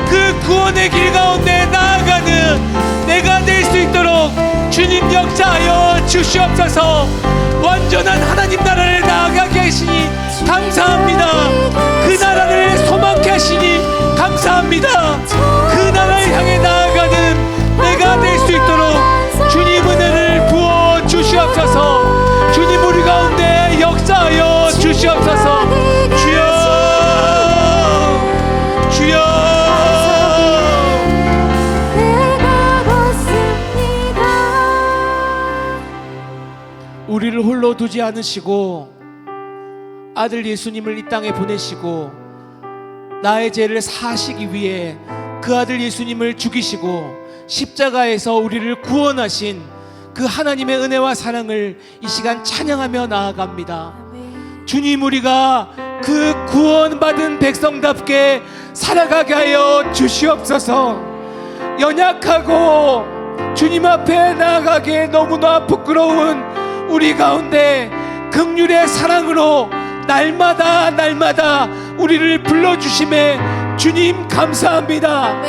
그 구원의 길 가운데 나아가는 내가 될 수 있도록 주님 역사하여 주시옵소서. 완전한 하나님 나라를 나아가게 하시니 감사합니다. 그 나라를 소망케 하시니 감사합니다. 그 나라를 향해 나아가는 내가 될 수 있도록 주님 은혜를 부어 주시옵소서. 주님, 우리 가운데 역사하여 주시옵소서. 주여, 주여, 우리를 홀로 두지 않으시고 아들 예수님을 이 땅에 보내시고 나의 죄를 사하시기 위해 그 아들 예수님을 죽이시고 십자가에서 우리를 구원하신 그 하나님의 은혜와 사랑을 이 시간 찬양하며 나아갑니다. 주님, 우리가 그 구원받은 백성답게 살아가게 하여 주시옵소서. 연약하고 주님 앞에 나아가기에 너무나 부끄러운 우리 가운데 긍휼의 사랑으로 날마다 우리를 불러주심에 주님 감사합니다.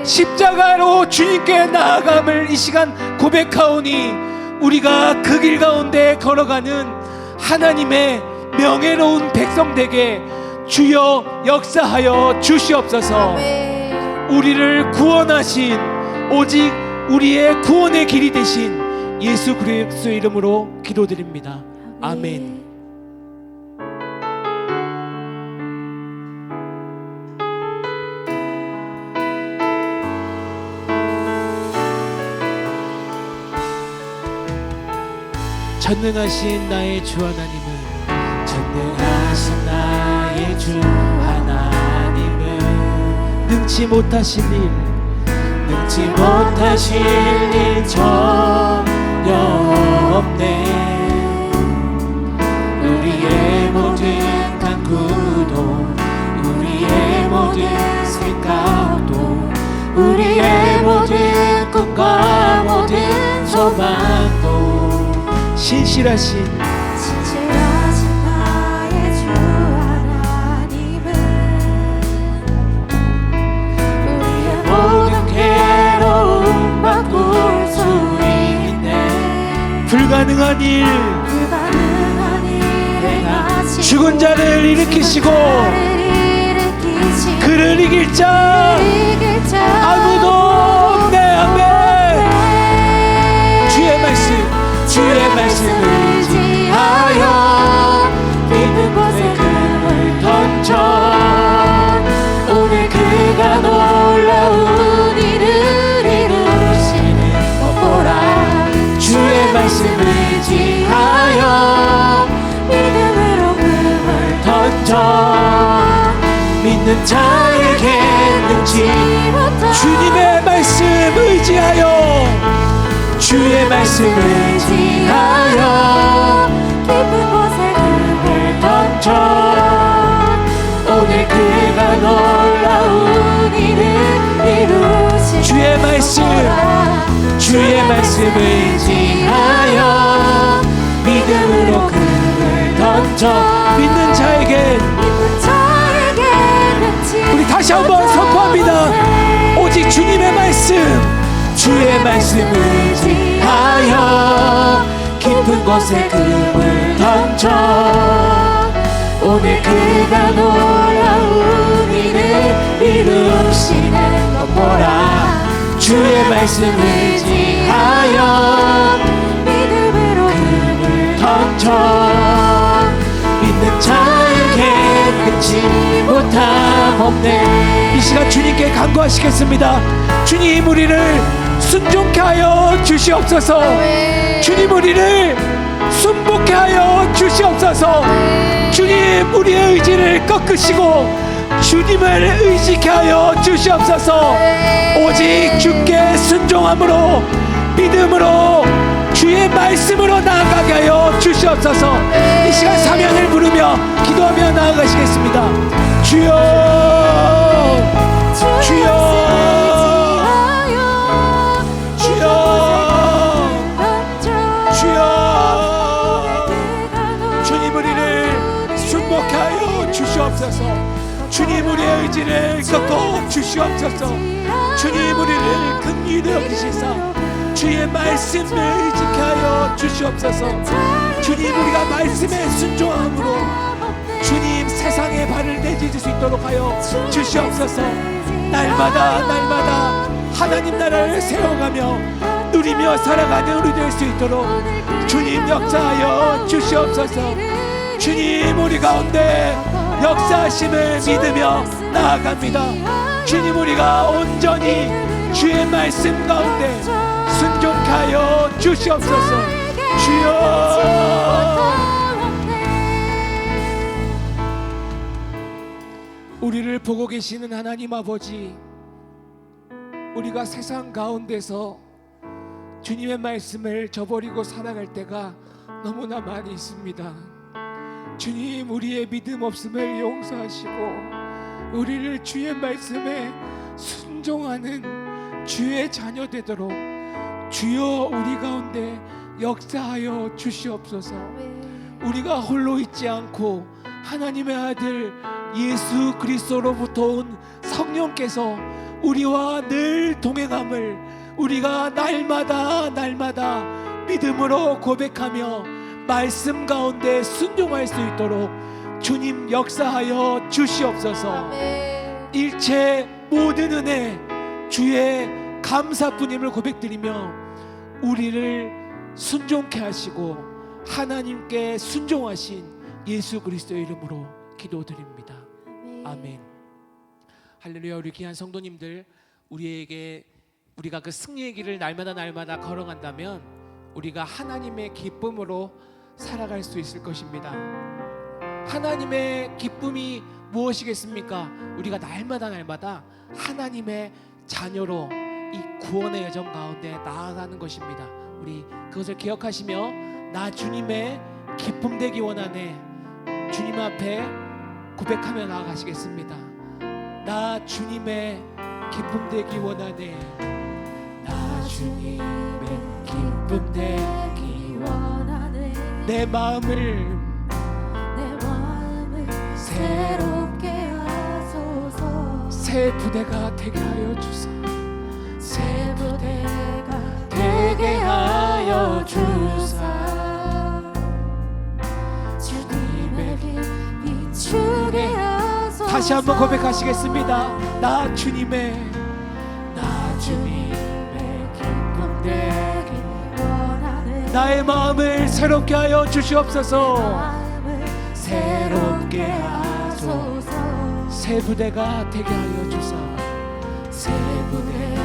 십자가로 주님께 나아감을 이 시간 고백하오니 우리가 그 길 가운데 걸어가는 하나님의 명예로운 백성 되게 주여 역사하여 주시옵소서. 우리를 구원하신 오직 우리의 구원의 길이 되신 예수 그리스도의 이름으로 기도드립니다. 아멘. 전능하신 나의 주 하나님은, 전능하신 나의 주 하나님은 능치 못하실 일, 능치 못하실 일 전혀 없네. 우리의 모든 간구도, 우리의 모든 생각도, 우리의 모든 꿈과 모든 소망도 신실하신 나의 주 하나님은 우리의 모든 괴로움 바꿀 수 있네. 불가능한 일 행하시고 죽은 자를 일으키시고 그를 이길 자 아무도 없네. 아멘. 주의 말씀을 지하여 믿는 곳에 금을 던져 오늘 그가 놀라운 일을 이루시는 것 보라. 주의 말씀을 지하여 믿음으로 금을 던져 믿는 자에게 능치 못한 주님의 말씀 의지하여 주의 말씀을 지하여 깊은 곳에 금을 던져 오늘 그가 놀라운 일을 이루시는 주의 말씀을 지하여 믿음으로 금을 던져 믿는 자에게 다시 한번 선포합니다. 오직 주님의 말씀, 주의 말씀을 의지하여 깊은 곳에 금을 던져 오늘 그가 놀라운 일을 이루시는 것 보라. 주의 말씀을 의지하여 믿음으로 금을 던져 믿는 자에게 끊지 못함 없네. 이 시간 주님께 간구하시겠습니다. 주님, 우리를 순종케 하여 주시옵소서. 주님, 우리를 순복케 하여 주시옵소서. 주님, 우리의 의지를 꺾으시고 주님을 의지케 하여 주시옵소서. 오직 주께 순종함으로 믿음으로 주의 말씀으로 나아가게 하여 주시옵소서. 이 시간 사명을 부르며 기도하며 나아가시겠습니다. 주여, 주여, 주여, 주여. 주님, 우리를 순복케 하여 주시옵소서. 주님, 우리의 의지를 꺾어 주시옵소서. 주님, 우리를 긍휼히 여기시사 주의 말씀을 의지케 하여 주시옵소서. 주님, 우리가 말씀에 순종함으로 주님 세상에 발을 내딛을 수 있도록 하여 주시옵소서. 날마다 날마다 하나님 나라를 세워가며 누리며 살아가는 우리 될 수 있도록 주님 역사하여 주시옵소서. 주님, 우리 가운데 역사하심을 믿으며 나아갑니다. 주님, 우리가 온전히 주의 말씀 가운데 순종케 하여 주시옵소서. 주여, 우리를 보고 계시는 하나님 아버지, 우리가 세상 가운데서 주님의 말씀을 저버리고 살아갈 때가 너무나 많이 있습니다. 주님, 우리의 믿음 없음을 용서하시고 우리를 주의 말씀에 순종하는 주의 자녀 되도록 주여 우리 가운데 역사하여 주시옵소서. 우리가 홀로 있지 않고 하나님의 아들 예수 그리스도로부터 온 성령께서 우리와 늘 동행함을 우리가 날마다 날마다 믿음으로 고백하며 말씀 가운데 순종할 수 있도록 주님 역사하여 주시옵소서. 일체 모든 은혜 주의 감사뿐임을 고백드리며 우리를 순종케 하시고 하나님께 순종하신 예수 그리스도의 이름으로 기도드립니다. 아멘. 할렐루야. 우리 귀한 성도님들, 우리가 그 승리의 길을 날마다 날마다 걸어간다면 우리가 하나님의 기쁨으로 살아갈 수 있을 것입니다. 하나님의 기쁨이 무엇이겠습니까? 우리가 날마다 날마다 하나님의 자녀로 이 구원의 여정 가운데 나아가는 것입니다. 우리 그것을 기억하시며 나 주님의 기쁨 되기 원하네, 주님 앞에 고백하며 나아가시겠습니다. 나 주님의 기쁨 되기 원하네, 나 주님의 기쁨 되기 원하네. 내 마음을 새롭게 하소서. 새 부대가 되게 하여 주사, 새 부대가 되게 하여 주사. 주님의 길 비추게 하소서. 다시 한번 고백하시겠습니다. 나 주님의 기쁨 되기 원하네. 나의 마음을 새롭게 하여 주시옵소서. 마음을 새롭게 하소서. 새 부대가 되게 하여 주사, 새 부대가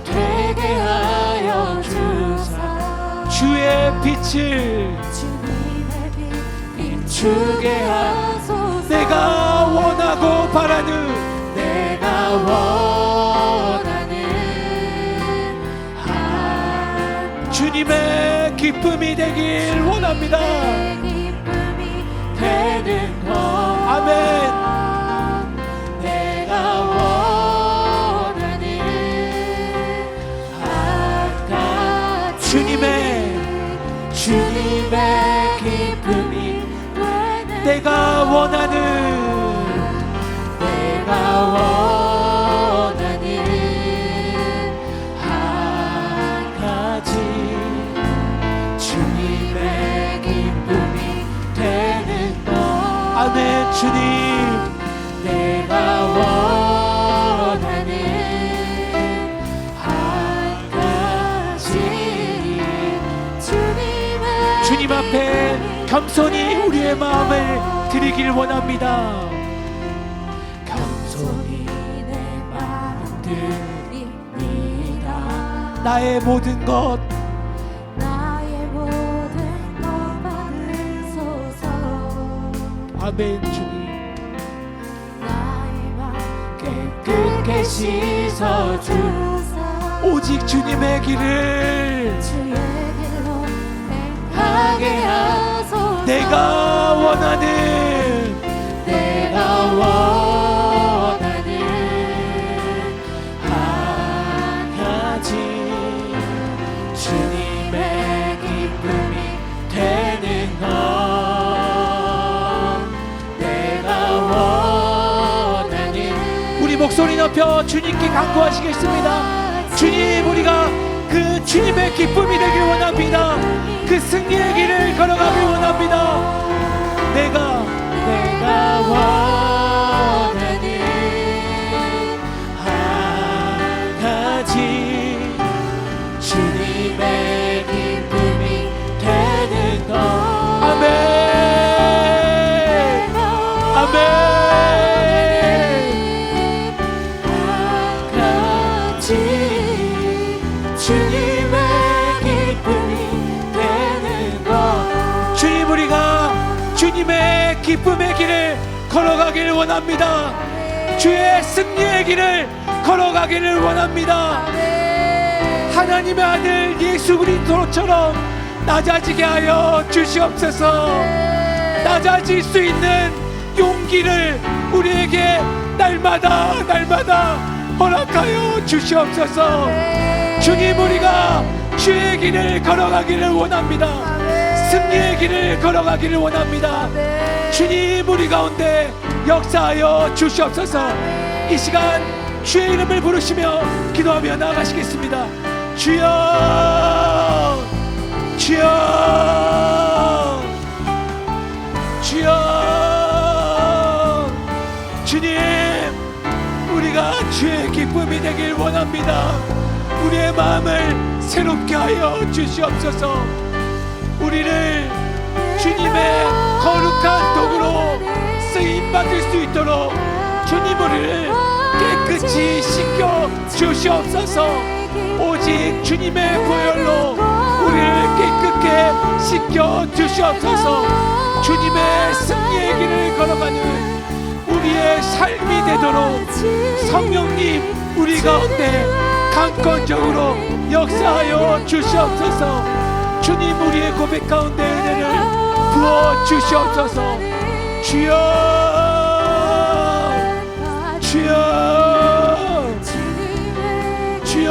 되게 하여 주사. 주의 빛을 주님의 빛 비추게 하소서. 내가 원하고 바라는 내가 원하는 주님의 기쁨이 되길 원합니다. 기쁨이 되는 것. 아멘. 내가 원하는 아까 주님의 기쁨이 되는 내가 원하는 내가 원하는 아멘. 주님, 내가 원하는 한 가지 주님 앞에 겸손히 우리의 마음을 드리길 원합니다. 겸손히 내 마음 드립니다. 나의 모든 것 나의 모든 것 받으소서. 아멘. 주님, 나의 마음 깨끗게 씻어주소서. 오직 주님의 길을 주의 길로 행하게 하소서. 내가 원하는 한 가지 주님의 기쁨이 되는 것 내가 원하는 우리 목소리 높여 주님께 간구하시겠습니다. 주님, 우리가 그 주님의 기쁨이 되길 원합니다. 그 승리의 길을 걸어가길 원합니다. 내가 원하는 한 가지 주님의 기쁨이 되는 것 아멘. 아멘. 한 가지 주님의 기쁨이 되는 것 주님, 우리가 주님의 기쁨의 길을 걸어가기를 원합니다. 주의 승리의 길을 걸어가기를 원합니다. 하나님의 아들 예수 그리스도처럼 낮아지게 하여 주시옵소서. 낮아질 수 있는 용기를 우리에게 날마다 허락하여 주시옵소서. 주님, 우리가 주의 길을 걸어가기를 원합니다. 승리의 길을 걸어가기를 원합니다. 주님, 우리 가운데 역사하여 주시옵소서. 이 시간 주의 이름을 부르시며 기도하며 나아가시겠습니다. 주여, 주여, 주여. 주님, 우리가 주의 기쁨이 되길 원합니다. 우리의 마음을 새롭게 하여 주시옵소서. 우리를 주님의 거룩한 도구로 쓰임받을 수 있도록 주님, 우리를 깨끗이 씻겨 주시옵소서. 오직 주님의 보혈로 우리를 깨끗게 씻겨 주시옵소서. 주님의 승리의 길을 걸어가는 우리의 삶이 되도록 성령님, 우리 가운데 강권적으로 역사하여 주시옵소서. 주님, 우리의 고백 가운데 은혜를 부어 주시옵소서. 주여, 주여, 주여.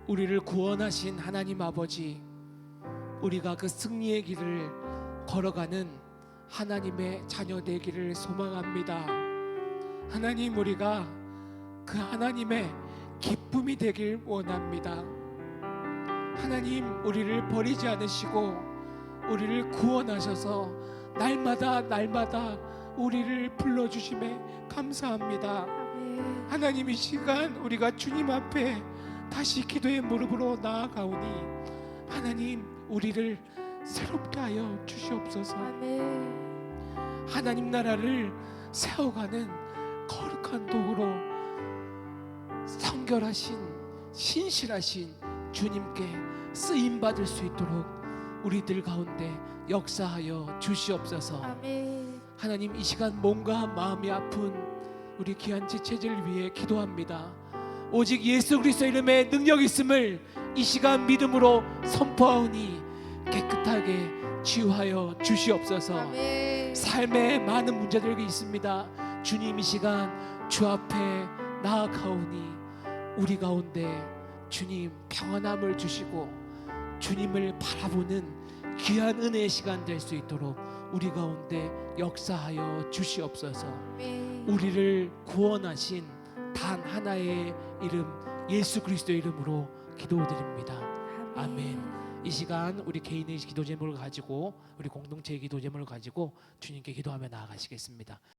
우리를 구원하신 하나님 아버지, 우리가 그 승리의 길을 걸어가는 하나님의 자녀 되기를 소망합니다. 하나님, 우리가 그 하나님의 기쁨이 되길 원합니다. 하나님, 우리를 버리지 않으시고 우리를 구원하셔서 날마다 우리를 불러주심에 감사합니다. 하나님, 이 시간 우리가 주님 앞에 다시 기도의 무릎으로 나아가오니 하나님, 우리를 새롭게 하여 주시옵소서. 하나님 나라를 세워가는 거룩한 도구로 성결하신 신실하신 주님께 쓰임받을 수 있도록 우리들 가운데 역사하여 주시옵소서. 하나님, 이 시간 몸과 마음이 아픈 우리 귀한 지체들을 위해 기도합니다. 오직 예수 그리스도 이름에 능력 있음을 이 시간 믿음으로 선포하오니 깨끗하게 치유하여 주시옵소서. 삶에 많은 문제들이 있습니다. 주님, 이 시간 주 앞에 나아가오니 우리 가운데 주님 평안함을 주시고 주님을 바라보는 귀한 은혜의 시간 될 수 있도록 우리 가운데 역사하여 주시옵소서. 우리를 구원하신 단 하나의 이름 예수 그리스도의 이름으로 기도드립니다. 아멘. 이 시간 우리 개인의 기도 제목을 가지고 우리 공동체의 기도 제목을 가지고 주님께 기도하며 나아가시겠습니다.